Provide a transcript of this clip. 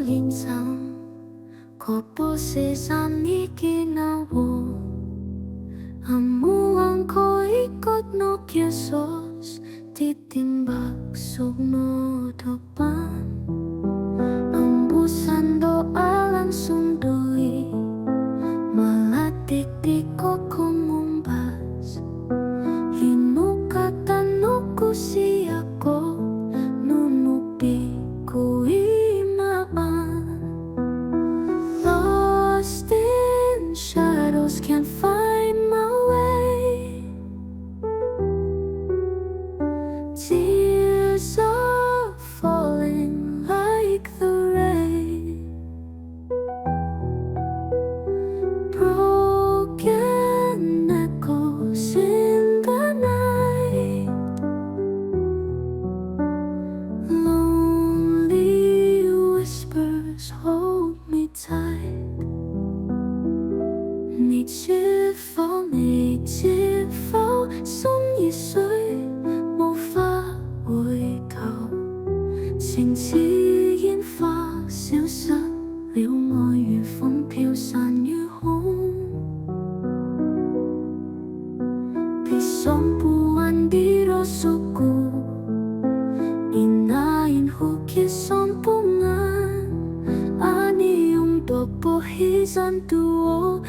linsang, Koposizan ginawo. Amuang koikot nokiesos, Titimbak nodopan. Ambusan alansundui, Malatik di kokomumbas. Hinukatan siakop, Nunuk kuimaan. Lost in shadows, can't find my way. Tears are falling like the rain. Broken echoes in the night. Lonely whispers hold me tight. 你知否？你知否？心已碎，無法回頭。情似煙花，消失了愛如風飄散於空。Pisompuan di rosuku, Inain kisompungan. Aniung Koposizan duo,